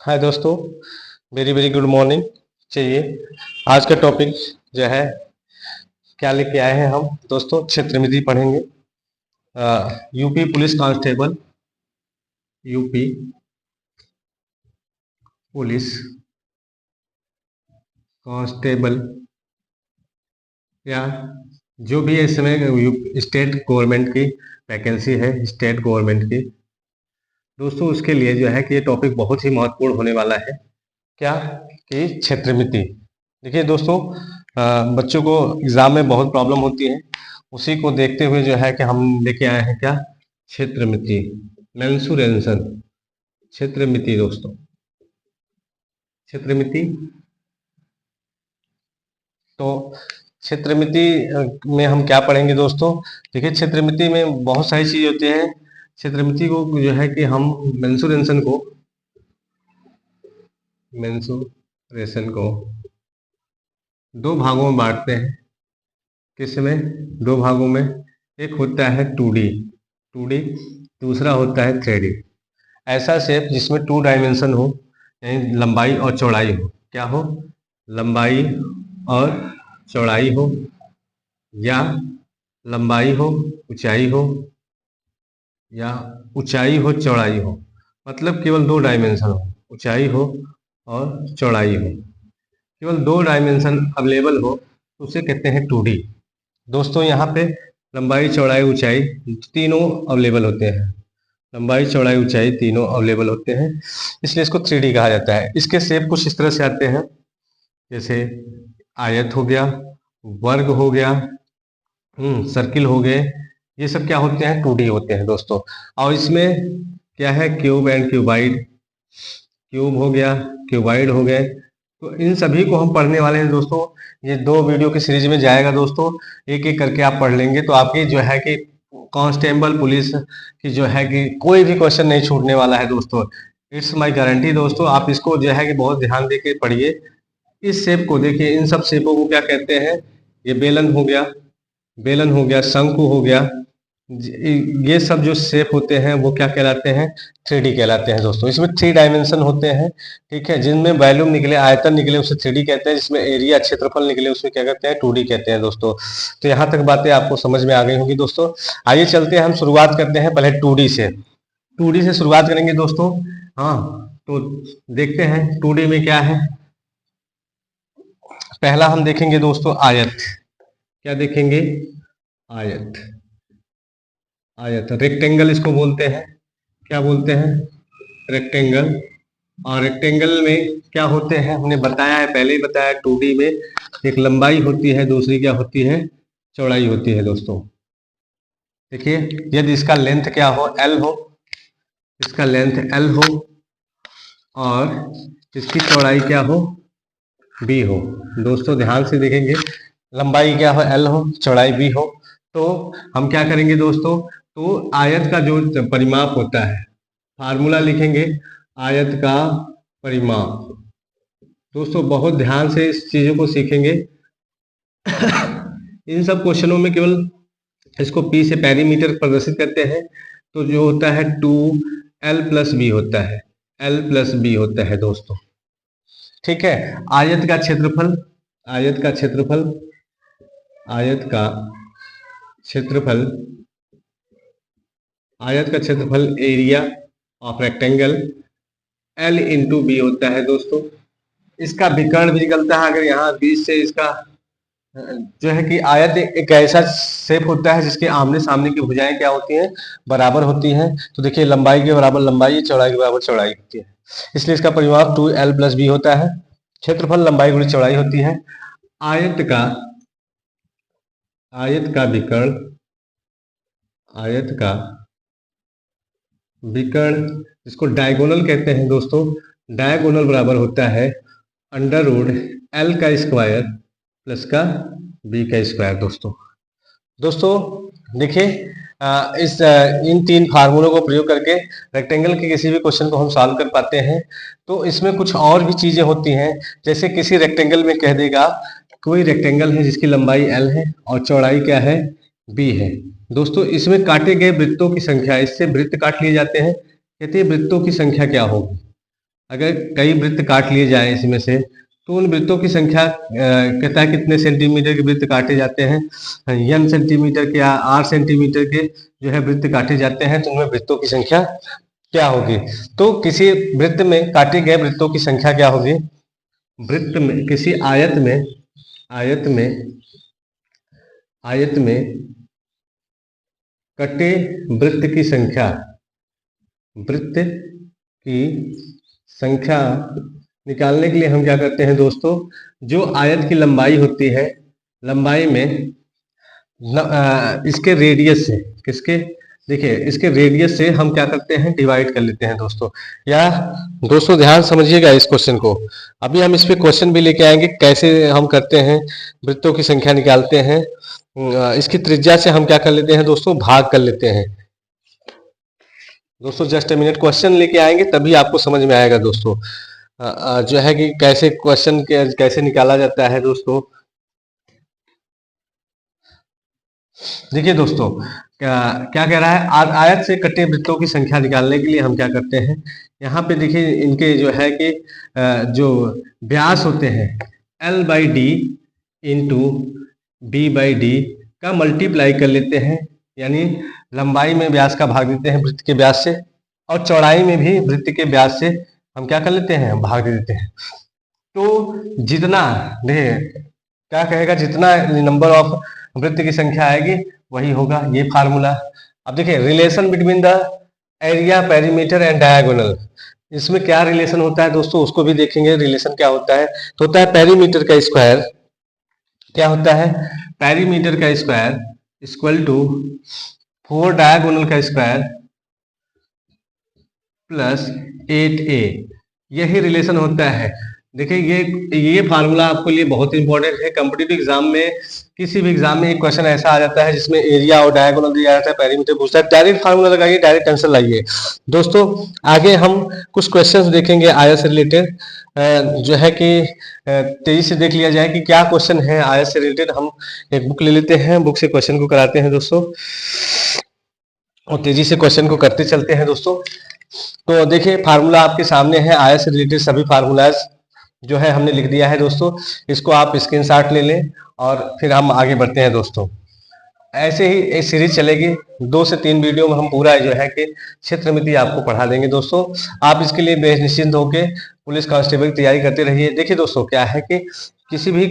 हाय दोस्तों, very very good morning. चाहिए आज का टॉपिक जो है क्या लेके आए हैं हम दोस्तों, क्षेत्रमिति पढ़ेंगे। UP police constable, UP police constable या जो भी इस समय स्टेट गवर्नमेंट की वैकेंसी है, स्टेट गवर्नमेंट की दोस्तों, उसके लिए जो है कि ये टॉपिक बहुत ही महत्वपूर्ण होने वाला है। क्या कि क्षेत्रमिति। देखिए दोस्तों, बच्चों को एग्जाम में बहुत प्रॉब्लम होती है, उसी को देखते हुए जो है कि हम लेके आए हैं क्या, क्षेत्रमिति, मेंसुरेशन, क्षेत्रमिति दोस्तों, क्षेत्रमिति। तो क्षेत्रमिति में हम क्या पढ़ेंगे दोस्तों। देखिए क्षेत्रमिति में बहुत सारी चीजें होती हैं। क्षेत्रमिति को जो है कि हम मेंसुरेशन को मेंसुरेशन को दो भागों में बांटते हैं। किसमें? दो भागों में। एक होता है 2D, 2D, दूसरा होता है 3D। ऐसा शेप जिसमें 2 डायमेंशन हो, यानी लंबाई और चौड़ाई हो। क्या हो? लंबाई और चौड़ाई हो, या लंबाई हो, ऊंचाई हो, या ऊंचाई हो चौड़ाई हो। मतलब केवल 2 डायमेंशन हो, ऊंचाई हो और चौड़ाई हो, केवल 2 डायमेंशन अवेलेबल हो तो उसे कहते हैं 2D। दोस्तों यहाँ पे लंबाई चौड़ाई ऊंचाई तीनों अवेलेबल होते हैं, लंबाई चौड़ाई ऊंचाई तीनों अवेलेबल होते हैं, इसलिए इसको 3D कहा जाता है। इसके शेप कुछ इस तरह से आते हैं, जैसे आयत हो गया, वर्ग हो गया, सर्किल हो गए। ये सब क्या होते हैं? 2D होते हैं दोस्तों। और इसमें क्या है? क्यूब एंड क्यूबाइड, क्यूब हो गया, क्यूबाइड हो गए। तो इन सभी को हम पढ़ने वाले हैं दोस्तों। ये 2 वीडियो की सीरीज में जाएगा दोस्तों, एक एक करके आप पढ़ लेंगे तो आपकी जो है कि कांस्टेबल पुलिस की जो है कि कोई भी क्वेश्चन नहीं छूटने वाला है दोस्तों। इट्स माय गारंटी दोस्तों। आप इसको जो है कि बहुत ध्यान दे के पढ़िए। इस शेप को देखिए, इन सब शेपों को क्या कहते हैं? ये बेलन हो गया, बेलन हो गया, शंकु हो गया, ये सब जो शेप होते हैं वो क्या कहलाते हैं? 3D कहलाते हैं दोस्तों। इसमें 3 डायमेंशन होते हैं, ठीक है। जिनमें वॉल्यूम निकले, आयतन निकले, उसे 3D कहते हैं। जिसमें एरिया, क्षेत्रफल निकले, उसे क्या कहते हैं? 2D कहते हैं दोस्तों। तो यहाँ तक बातें आपको समझ में आ गई होंगी दोस्तों। आइए चलते हैं, हम शुरुआत करते हैं पहले 2D से। 2D से शुरुआत करेंगे दोस्तों। हाँ, तो देखते हैं 2D में क्या है। पहला हम देखेंगे दोस्तों आयत। क्या देखेंगे? आयत, आयत, रेक्टेंगल इसको बोलते हैं। क्या बोलते हैं? रेक्टेंगल। और रेक्टेंगल में क्या होते हैं? हमने बताया है, पहले ही बताया, 2D में एक लंबाई होती है, दूसरी क्या होती है? चौड़ाई होती है दोस्तों। देखिए, यदि इसका लेंथ क्या हो? L हो, इसका लेंथ L हो और इसकी चौड़ाई क्या हो? B हो। दोस्तों ध्यान से देखेंगे, लंबाई क्या हो? L हो, चौड़ाई B हो, तो हम क्या करेंगे दोस्तों? तो आयत का जो परिमाप होता है, फार्मूला लिखेंगे आयत का परिमाप। दोस्तों बहुत ध्यान से इस चीजों को सीखेंगे। इन सब क्वेश्चनों में केवल इसको P से पेरीमीटर प्रदर्शित करते हैं, तो जो होता है 2L+B होता है, L+B होता है दोस्तों, ठीक है। आयत का क्षेत्रफल, आयत का क्षेत्रफल, आयत का क्षेत्रफल, आयत का क्षेत्रफल, एरिया ऑफ रेक्टेंगल, L×B होता है दोस्तों। इसका विकर्ण भी निकलता है, अगर यहाँ बीच से इसका जो है कि आयत एक ऐसा शेप होता है जिसके आमने सामने की भुजाएं क्या होती हैं? बराबर होती हैं। तो देखिए, लंबाई के बराबर लंबाई, चौड़ाई के बराबर चौड़ाई होती है, इसलिए इसका परिमाप 2L+B होता है। क्षेत्रफल लंबाई गुणी चौड़ाई होती है। आयत का, आयत का विकर्ण, आयत का विकर्ण, इसको डायगोनल कहते हैं दोस्तों। डायगोनल बराबर होता है √L का स्क्वायर प्लस का B का स्क्वायर दोस्तों। दोस्तों देखिए, इन 3 फार्मूलों को प्रयोग करके रेक्टेंगल के किसी भी क्वेश्चन को हम सॉल्व कर पाते हैं। तो इसमें कुछ और भी चीजें होती हैं, जैसे किसी रेक्टेंगल में कह देगा, कोई रेक्टेंगल है जिसकी लंबाई L है और चौड़ाई क्या है? B है। दोस्तों इसमें काटे गए वृत्तों की संख्या, इससे वृत्त काट लिए जाते हैं, कहते हैं वृत्तों की संख्या क्या होगी? अगर कई वृत्त काट लिए जाए इसमें से, तो उन वृत्तों की संख्या कहता है कितने सेंटीमीटर के वृत्त काटे जाते हैं, n सेंटीमीटर के या r सेंटीमीटर के जो है वृत्त काटे जाते हैं, तो उनमें वृत्तों की संख्या क्या होगी। तो किसी वृत्त में काटे गए वृत्तों की संख्या क्या होगी, वृत्त में किसी आयत में कटे वृत्त की संख्या निकालने के लिए हम क्या करते हैं दोस्तों, जो आयत की लंबाई होती है, लंबाई में इसके रेडियस से, देखिए इसके रेडियस से हम क्या करते हैं, डिवाइड कर लेते हैं दोस्तों। या दोस्तों ध्यान समझिएगा इस क्वेश्चन को, अभी हम इस पे क्वेश्चन भी लेके आएंगे कैसे हम करते हैं, वृत्तों की संख्या निकालते हैं। इसकी त्रिज्या से हम क्या कर लेते हैं दोस्तों, भाग कर लेते हैं दोस्तों। जस्ट ए मिनट, क्वेश्चन लेके आएंगे तभी आपको समझ में आएगा दोस्तों, जो है कि कैसे क्वेश्चन कैसे निकाला जाता है दोस्तों। देखिए दोस्तों क्या कह रहा है, आयत से कटे वृत्तों की संख्या निकालने के लिए हम क्या करते हैं, यहाँ पे देखिए इनके जो है कि जो व्यास होते हैं L/D इंटू B/D का मल्टीप्लाई कर लेते हैं, यानी लंबाई में व्यास का भाग देते हैं वृत्त के व्यास से, और चौड़ाई में भी वृत्त के व्यास से हम क्या कर लेते हैं, भाग दे देते हैं। तो जितना देखिए क्या कहेगा, जितना नंबर ऑफ वृत्त की संख्या आएगी वही होगा, ये फार्मूला। अब देखिए relation between the area, perimeter and diagonal, इसमें क्या रिलेशन होता है दोस्तों, उसको भी देखेंगे। रिलेशन क्या होता है, तो होता है पेरीमीटर का स्क्वायर, क्या होता है, पेरीमीटर का स्क्वायर इक्वल टू 4 डायगोनल का स्क्वायर प्लस 8a, यही रिलेशन होता है। देखिए ये फार्मूला आपके लिए बहुत इंपॉर्टेंट है। कॉम्पिटिटिव एग्जाम में, किसी भी एग्जाम में एक क्वेश्चन ऐसा आ जाता है जिसमें एरिया और डायगोनल दिया जाता है, पेरीमीटर पूछता है, डायरेक्ट फार्मूला लगाइए, डायरेक्ट आंसर लाइए दोस्तों। आगे हम कुछ क्वेश्चंस देखेंगे आयत से रिलेटेड, जो है कि तेजी से देख लिया जाए कि क्या क्वेश्चन है आयत से रिलेटेड। हम एक बुक ले लेते हैं, बुक से क्वेश्चन को कराते हैं दोस्तों, और तेजी से क्वेश्चन को करते चलते हैं दोस्तों। तो देखिए फार्मूला आपके सामने है, आयत से रिलेटेड सभी फार्मूलाज जो है हमने लिख दिया है दोस्तों, इसको आप स्क्रीनशॉट ले लें और फिर हम आगे बढ़ते हैं दोस्तों। ऐसे ही एक सीरीज चलेगी, 2 से 3 वीडियो में हम पूरा जो है कि क्षेत्रमिति आपको पढ़ा देंगे दोस्तों। आप इसके लिए बेनिश्चिंत होकर पुलिस कांस्टेबल की तैयारी करते रहिए। देखिए दोस्तों क्या है कि किसी भी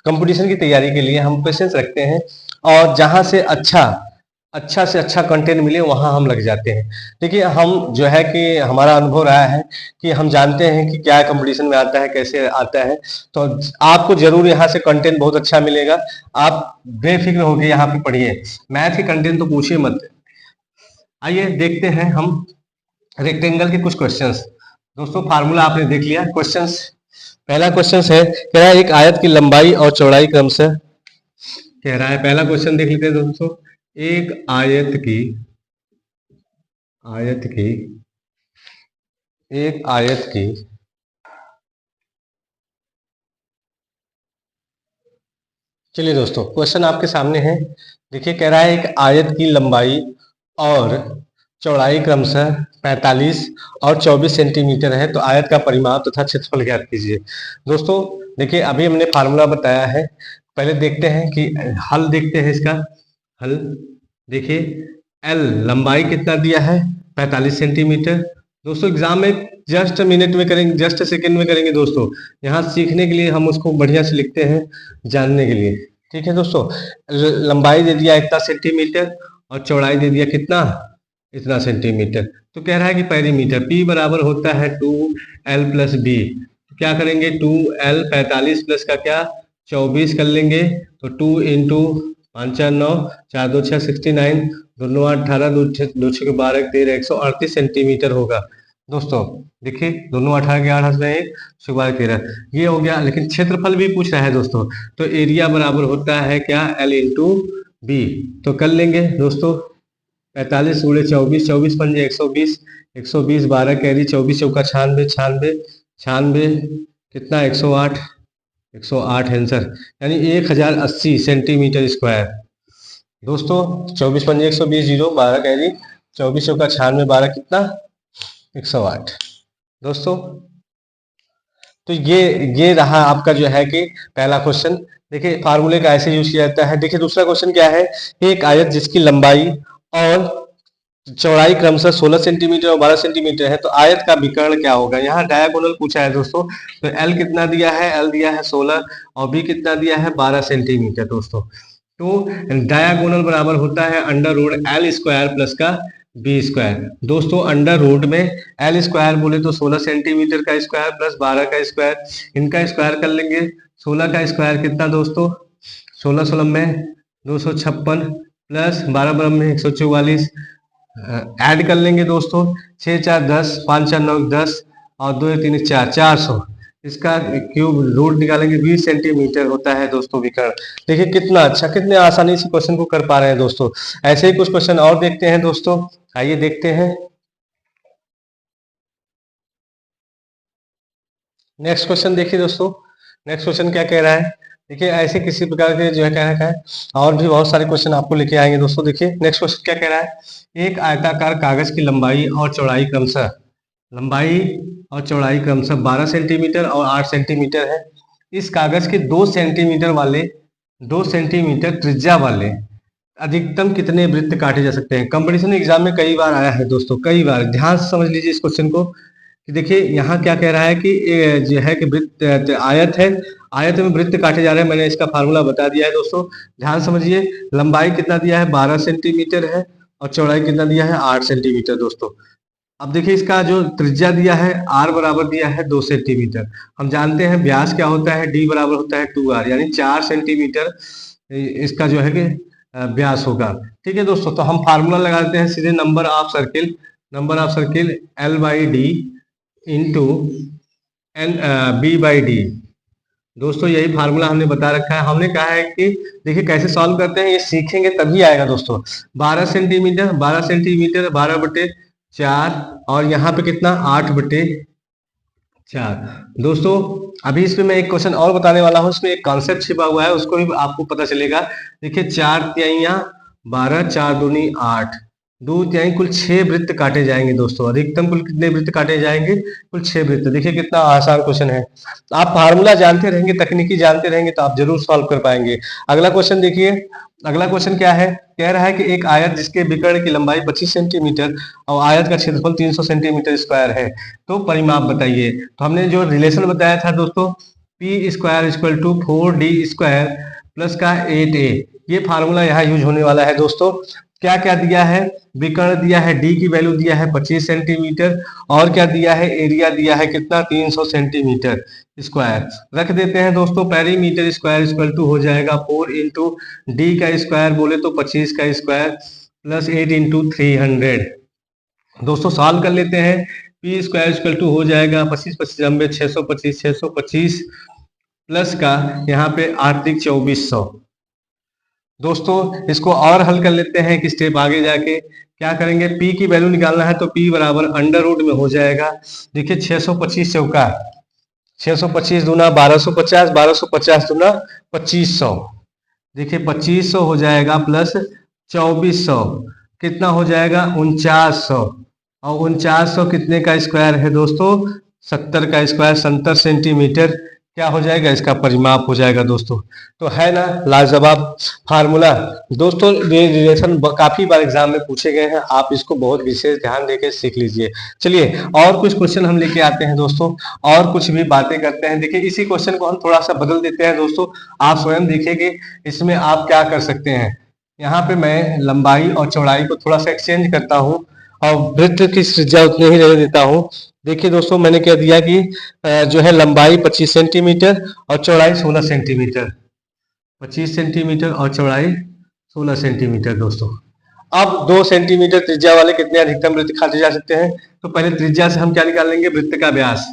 कंपटीशन की तैयारी के लिए हम पेशेंस रखते हैं, और जहां से अच्छा से अच्छा कंटेंट मिले वहां हम लग जाते हैं। देखिए हम जो है कि हमारा अनुभव रहा है कि हम जानते हैं कि क्या कंपटीशन में आता है, कैसे आता है, तो आपको जरूर यहाँ से कंटेंट बहुत अच्छा मिलेगा। आप बेफिक्र होकर यहाँ पे पढ़िए, मैथ के कंटेंट तो पूछिए मत। आइए देखते हैं हम रेक्टेंगल के कुछ क्वेश्चंस दोस्तों। फार्मूला आपने देख लिया। क्वेश्चंस, पहला क्वेश्चन है, कह रहा है एक आयत की लंबाई और चौड़ाई क्रमशः, कह रहा है, पहला क्वेश्चन देख लेते हैं दोस्तों। एक आयत की चलिए दोस्तों क्वेश्चन आपके सामने है। देखिए कह रहा है एक आयत की लंबाई और चौड़ाई क्रमशः 45 और 24 सेंटीमीटर है, तो आयत का परिमाप तथा क्षेत्रफल ज्ञात कीजिए। दोस्तों देखिए अभी हमने फार्मूला बताया है, पहले देखते हैं कि हल देखते हैं इसका हल। देखिए L लंबाई कितना दिया है, 45 सेंटीमीटर। दोस्तों एग्जाम में जस्ट मिनट में करेंगे, जस्ट सेकंड में करेंगे दोस्तों, यहाँ सीखने के लिए हम उसको बढ़िया से लिखते हैं, जानने के लिए। ठीक है दोस्तों, लंबाई दे दिया इतना सेंटीमीटर और चौड़ाई दे दिया कितना, इतना सेंटीमीटर। तो कह रहा है कि पेरीमीटर P बराबर होता है 2L + B। क्या करेंगे, 2L 45 प्लस का क्या 24 कर लेंगे, तो 2 × 5 × 9 4 2 6 69, 2 9 18, 2 6 12 13 138 सेंटीमीटर होगा दोस्तों। देखिए दोनों 18 के 8 में 1 12 13 ये हो गया। लेकिन क्षेत्रफल भी पूछ रहा है दोस्तों, तो एरिया बराबर होता है क्या, L × B। तो कर लेंगे दोस्तों, 45 × 24, 24 × 5 120, 120 12 कैरी 24 चौका 96, 96 कितना 108 आंसर, यानी 1080 सेंटीमीटर स्क्वायर दोस्तों। 24 × 5 120, 0 12 कैरी 24 चौका 96 12 कितना 108। दोस्तों। तो ये रहा आपका जो है कि पहला क्वेश्चन। देखिए फार्मूले का ऐसे यूज किया जाता है। देखिए दूसरा क्वेश्चन क्या है, एक आयत जिसकी लंबाई और चौड़ाई क्रमशः 16 सेंटीमीटर और 12 सेंटीमीटर है, तो आयत का विकर्ण क्या होगा। यहाँ डायगोनल पूछा है दोस्तों। तो एल कितना दिया है, एल दिया है 16 और बी कितना दिया है 12 सेंटीमीटर दोस्तों। तो डायगोनल बराबर होता है under root l square plus का बी स्क्वायर। दोस्तों अंडर रूट में एल स्क्वायर बोले तो 16 सेंटीमीटर का स्क्वायर प्लस 12 का स्क्वायर, इनका स्क्वायर कर लेंगे। 16 का स्क्वायर कितना दोस्तों, 16 16 में 256 प्लस 12 12 में 144, ऐड कर लेंगे दोस्तों। 6 4 10, 5 4 9 10 और 2 3 4, 400। इसका क्यूब रूट निकालेंगे, 20 सेंटीमीटर होता है दोस्तों विकर्ण। देखिए कितना अच्छा, कितने आसानी से क्वेश्चन को कर पा रहे हैं दोस्तों। ऐसे ही कुछ क्वेश्चन और देखते हैं दोस्तों, आइए देखते हैं। नेक्स्ट क्वेश्चन देखिए दोस्तों, नेक्स्ट क्वेश्चन क्या कह रहा है। देखिए ऐसे किसी प्रकार के जो है कहना है, और भी बहुत सारे क्वेश्चन आपको लेके आएंगे दोस्तों। देखिए नेक्स्ट क्वेश्चन क्या कह रहा है, एक आयताकार कागज की लंबाई और चौड़ाई क्रमशः 12 सेंटीमीटर और 8 सेंटीमीटर है। इस कागज के 2 सेंटीमीटर त्रिज्या वाले अधिकतम कितने वृत्त काटे जा सकते हैं। कंपटीशन एग्जाम में कई बार आया है दोस्तों, कई बार। ध्यान से समझ लीजिए इस क्वेश्चन को कि देखिए यहाँ क्या कह रहा है कि जो है कि वृत्त आयत है, आयत में वृत्त काटे जा रहे हैं। मैंने इसका फार्मूला बता दिया है दोस्तों, ध्यान समझिए। लंबाई कितना दिया है 12 सेंटीमीटर है और चौड़ाई कितना दिया है 8 सेंटीमीटर दोस्तों। अब देखिए इसका जो त्रिज्या दिया है आर बराबर दिया है 2 सेंटीमीटर। हम जानते हैं व्यास क्या होता है, डी बराबर होता है 2r, यानी 4 सेंटीमीटर इसका जो है कि व्यास होगा। ठीक है दोस्तों, तो हम फार्मूला लगा देते हैं सीधे, number of circle l by d into n b by d. दोस्तों यही फार्मूला हमने बता रखा है। हमने कहा है कि देखिए कैसे सॉल्व करते हैं, ये सीखेंगे तभी आएगा दोस्तों। 12 सेंटीमीटर 12/4 और यहाँ पे कितना 8/4। दोस्तों अभी इसमें मैं एक क्वेश्चन और बताने वाला हूँ, इसमें एक कॉन्सेप्ट छिपा हुआ है, उसको भी आपको पता चलेगा। देखिए 4 तिहाइयां 12, 4 दूनी 8, 2 तिहाई कुल 6 वृत्त काटे जाएंगे दोस्तों। अधिकतम कुल कितने वृत्त काटे जाएंगे, कुल 6 वृत्त। देखिए कितना आसान क्वेश्चन है। आप फार्मूला जानते रहेंगे, तकनीकी जानते रहेंगे तो आप जरूर सॉल्व कर पाएंगे। अगला क्वेश्चन देखिए, अगला क्वेश्चन क्या है, कह रहा है कि एक आयत जिसके विकर्ण की लंबाई 25 सेंटीमीटर और आयत का क्षेत्रफल 300 सेंटीमीटर स्क्वायर है, तो परिमाप बताइए। तो हमने जो रिलेशन बताया था दोस्तों, p square equal to 4d square plus का 8a, ये फार्मूला यहाँ यूज होने वाला है दोस्तों। क्या क्या दिया है, विकर्ण दिया है, डी की वैल्यू दिया है 25 सेंटीमीटर और क्या दिया है, एरिया दिया है कितना 300 सेंटीमीटर स्क्वायर। रख देते हैं दोस्तों, पेरीमीटर स्क्वायर इक्वल टू हो जाएगा 4 इंटू डी का स्क्वायर बोले तो 25 का स्क्वायर प्लस 8 इंटू 300। दोस्तों सॉल्व कर लेते हैं। पी स्क्वायर इक्वल टू हो जाएगा 25 25 नब्बे 625 प्लस का यहाँ पे 2400। दोस्तों इसको और हल कर लेते हैं, एक स्टेप आगे जाके क्या करेंगे, p की वैल्यू निकालना है तो p बराबर अंडर रूट में हो जाएगा। देखिए 625 चौका 625 दूना 1250, 1250 दूना 2500। देखिए 2500 हो जाएगा प्लस 2400 कितना हो जाएगा 4900, और 4900 कितने का स्क्वायर है दोस्तों, 70 का स्क्वायर, 70 सेंटीमीटर क्या हो जाएगा, इसका परिमाप हो जाएगा दोस्तों। तो है ना लाजवाब फार्मूला दोस्तों। ये रिलेशन काफी बार एग्जाम में पूछे गए हैं, आप इसको बहुत विशेष ध्यान देकर सीख लीजिए। चलिए और कुछ क्वेश्चन हम लेके आते हैं दोस्तों, और कुछ भी बातें करते हैं। देखिए इसी क्वेश्चन को हम थोड़ा सा बदल देते हैं दोस्तों, आप स्वयं देखिए इसमें आप क्या कर सकते हैं। यहाँ पे मैं लंबाई और चौड़ाई को थोड़ा सा एक्सचेंज करता हूँ और वृत्त की त्रिज्या उतनी ही रहने देता हूँ। देखिए दोस्तों मैंने क्या दिया कि जो है लंबाई 25 सेंटीमीटर और चौड़ाई 16 सेंटीमीटर, 25 सेंटीमीटर और चौड़ाई 16 सेंटीमीटर दोस्तों। अब 2 सेंटीमीटर त्रिज्या वाले कितने अधिकतम वृत्त काटे जा सकते हैं, तो पहले त्रिज्या से हम क्या निकाल लेंगे, वृत्त का व्यास।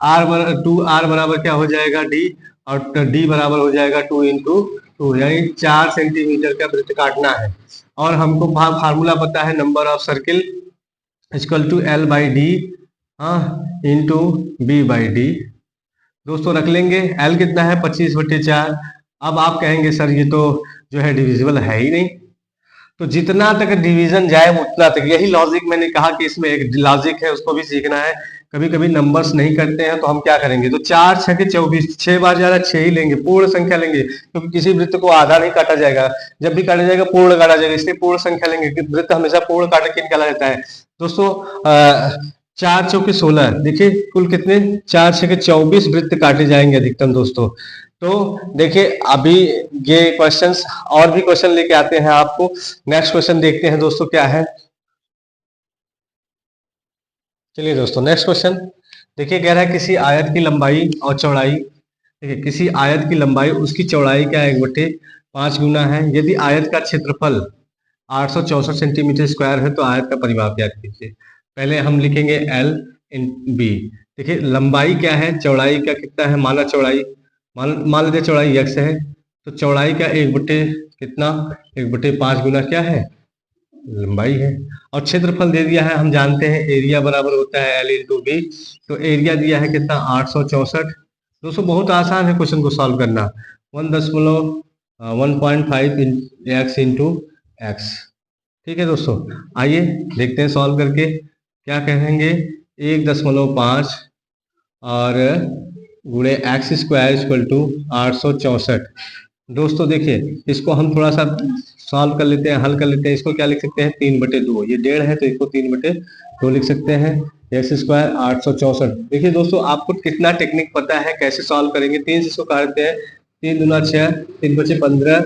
r बराबर क्या हो जाएगा d, और d बराबर हो जाएगा 2 इंटू 2, यानी 4 सेंटीमीटर का वृत्त काटना है। और हमको फार्मूला पता है, number of circle equal to l by d into b by d. दोस्तों रख लेंगे, l कितना है 25/4। अब आप कहेंगे सर ये तो जो है डिविजिबल है ही नहीं, तो जितना तक डिवीजन जाए उतना तक, यही लॉजिक मैंने कहा कि इसमें एक लॉजिक है, उसको भी सीखना है। कभी कभी नंबर्स नहीं करते हैं तो हम क्या करेंगे, तो 4 6 के 24, 6 बार ज्यादा 6 ही लेंगे, पूर्ण संख्या लेंगे, क्योंकि किसी वृत्त को आधा नहीं काटा जाएगा, जब भी काटा जाएगा पूर्ण काटा जाएगा, इसलिए पूर्ण संख्या लेंगे। वृत्त हमेशा पूर्ण काटा के निकाला जाता है दोस्तों। 4 चौके 16, देखिए कुल कितने, 4 6 के 24 वृत्त काटे जाएंगे अधिकतम दोस्तों। तो देखिए अभी ये क्वेश्चंस, और भी क्वेश्चन लेके आते हैं आपको। नेक्स्ट क्वेश्चन देखते हैं दोस्तों क्या है। चलिए दोस्तों नेक्स्ट क्वेश्चन देखिए, कह रहा है किसी आयत की लंबाई और चौड़ाई, देखिए किसी आयत की लंबाई उसकी चौड़ाई का 1/5 गुना है। यदि आयत का क्षेत्रफल 864 सेंटीमीटर स्क्वायर है तो आयत का परिमाप ज्ञात कीजिए। पहले हम लिखेंगे L इन बी। देखिए लंबाई क्या है, चौड़ाई का कितना है, माना चौड़ाई, मान लेते चौड़ाई x है, तो चौड़ाई का 1/5 गुना क्या है, लंबाई है। और क्षेत्रफल दे दिया है, हम जानते हैं एरिया बराबर होता है L इंटू बी। तो एरिया दिया है कितना, 864। दोस्तों बहुत आसान है क्वेश्चन को सॉल्व करना, 1.5 x इंटू एक्स। ठीक है दोस्तों, आइए देखते हैं सॉल्व करके क्या कहेंगे। 1.5 और गुणे एक्स स्क्वायर इक्वल टू 864। दोस्तों देखिए इसको हम थोड़ा सा सॉल्व कर लेते हैं, हल कर लेते हैं। इसको क्या लिख सकते हैं, 3/2, ये 1.5 है तो इसको 3/2 लिख सकते हैं। X square 864। देखिए दोस्तों आपको कितना टेक्निक पता है, कैसे सॉल्व करेंगे। 3 से इसको काटते हैं, 3 दूना 6, 3 बचे 15,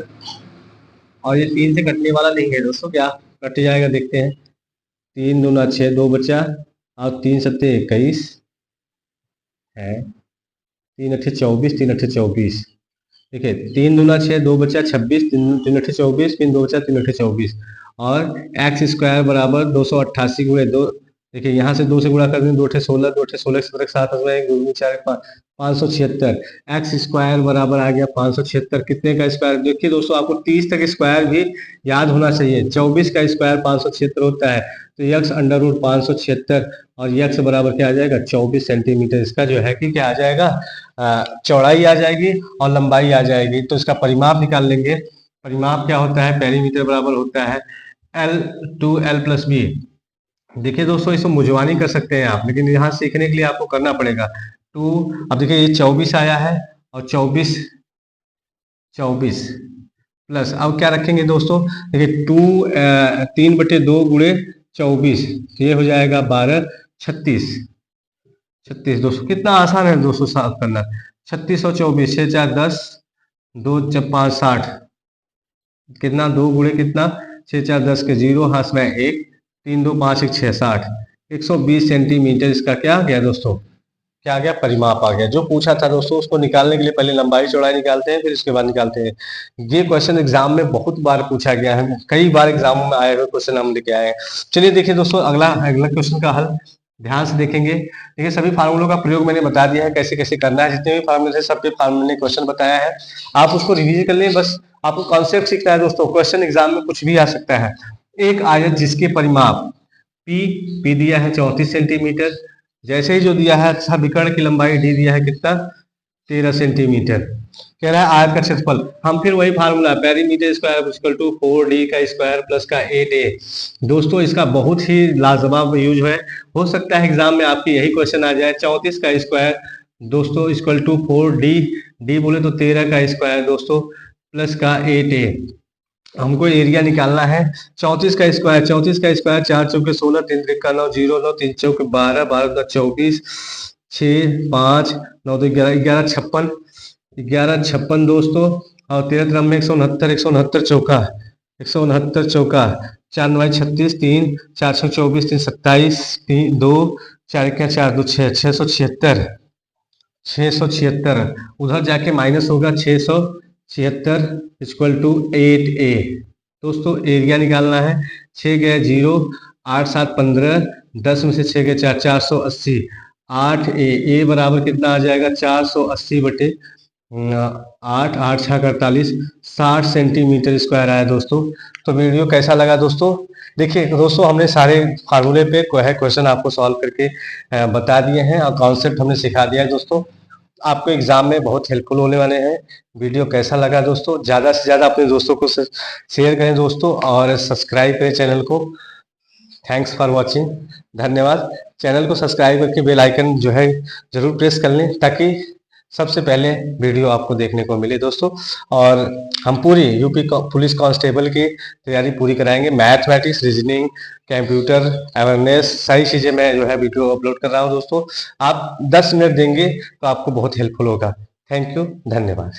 और ये 3 से कटने वाला नहीं है दोस्तों, क्या कट जाएगा देखते हैं। 3 दूना 6, 2 बचा, और 3 सत्ते 21 है, 3 अट्ठे 24, 3 अट्ठे 24। देखिए 3 दूना 6, 2 बचा 26, 3 अट्ठे 24, 3 2 बचा 3 अट्ठे 24, और एक्स स्क्वायर बराबर 288 गुणे 2। देखिए यहाँ से 2 से गुणा कर देंगे, 2 अट्ठे 16, 2 अट्ठे 16 7 7 2 4 576। एक्स स्क्वायर बराबर आ गया 576। कितने का स्क्वायर, देखिए दोस्तों आपको 30 तक स्क्वायर भी याद होना चाहिए। 24 का स्क्वायर 576 होता है, तो यक्स अंडर रूट 576, और यक्स बराबर क्या आ जाएगा, 24 सेंटीमीटर। इसका जो है कि क्या आ जाएगा, चौड़ाई आ जाएगी और लंबाई आ जाएगी। तो इसका परिमाप निकाल लेंगे। परिमाप क्या होता है, पेरीमीटर बराबर होता है L two L plus B. देखिए दोस्तों इसको मुजवानी कर सकते हैं आप, लेकिन यहाँ सीखने के लिए आपको करना पड़ेगा। 2, अब देखिए ये 24 आया है, और 24 प्लस, अब क्या रखेंगे दोस्तों, देखिए 3/2 गुणे 24, ये हो जाएगा 12, 36। दोस्तों कितना आसान है दोस्तों सॉल्व करना। 36 और 24, 6 4 10, 2 5 60, कितना 2 गुणे कितना, 6 4 10 के 0, हाथ में 1, 3 2 5 1 6 60, 120 सेंटीमीटर इसका क्या आ गया दोस्तों, क्या आ गया, परिमाप आ गया। जो पूछा था दोस्तों उसको निकालने के लिए पहले लंबाई चौड़ाई निकालते हैं, फिर इसके बाद निकालते हैं। ये क्वेश्चन एग्जाम में बहुत बार पूछा गया है, कई बार एग्जामों में आए हुए क्वेश्चन हम लेके आए हैं। चलिए देखिए दोस्तों अगला क्वेश्चन का हल ध्यान से देखेंगे। देखिए सभी फार्मूलों का प्रयोग मैंने बता दिया है, कैसे कैसे करना है। जितने भी फार्मूले थे सबके फार्मूले ने क्वेश्चन बताया है, आप उसको रिवीजन कर लें। बस आपको कॉन्सेप्ट सीखना है दोस्तों, क्वेश्चन एग्जाम में कुछ भी आ सकता है। एक आयत जिसके परिमाप पी दिया है 34 सेंटीमीटर, जैसे ही जो दिया है अच्छा विकर्ण की लंबाई डी दिया है कितना, 13 सेंटीमीटर। कह रहा है आयत का क्षेत्रफल, हम फिर वही formula, perimeter square equal to 4d का स्क्वायर प्लस का 8a। दोस्तों इसका बहुत ही लाजवाब यूज है, हो सकता है एग्जाम में आपकी यही क्वेश्चन आ जाए। 34 का स्क्वायर दोस्तों इक्वल टू 4d, डी बोले तो 13 का स्क्वायर दोस्तों प्लस का 8a। हमको एरिया निकालना है। 34 का स्क्वायर 4 चौके 16, 3 त्रिका 9, 0 9, 3 चौके 12, 12 24, 6 5 9 2 11 56, 56 दोस्तों, और 13 क्रम में 169, 169 चौका 4 9 36, 3 4 24, 3 27, 3 2 4 क्या 4 2 6, 676। उधर जाके माइनस होगा 676 इक्वल टू 8a। दोस्तों एरिया निकालना है। 6 गए 0, 8 7 15, 10 में से 6 गए 4, 480, 8a बराबर कितना आ जाएगा, 480 बटे 8, 8 6 48, 60 सेंटीमीटर स्क्वायर आया दोस्तों। तो वीडियो कैसा लगा दोस्तों। देखिए दोस्तों हमने सारे फार्मूले पे क्वेश्चन आपको सॉल्व करके बता दिए हैं, और कॉन्सेप्ट हमने सिखा दिया है दोस्तों, आपको एग्जाम में बहुत हेल्पफुल होने वाले हैं। वीडियो कैसा लगा दोस्तों, ज़्यादा से ज़्यादा अपने दोस्तों को शेयर करें दोस्तों, और सब्सक्राइब करें चैनल को। Thanks for watching. धन्यवाद। चैनल को सब्सक्राइब करके बेल आइकन जो है ज़रूर प्रेस कर लें, ताकि सबसे पहले वीडियो आपको देखने को मिले दोस्तों। और हम पूरी यूपी पुलिस कांस्टेबल की तैयारी पूरी कराएंगे। मैथमेटिक्स, रीजनिंग, कंप्यूटर अवेयरनेस, सारी चीज़ें मैं जो है वीडियो अपलोड कर रहा हूँ दोस्तों। आप 10 मिनट देंगे तो आपको बहुत हेल्पफुल होगा। थैंक यू, धन्यवाद।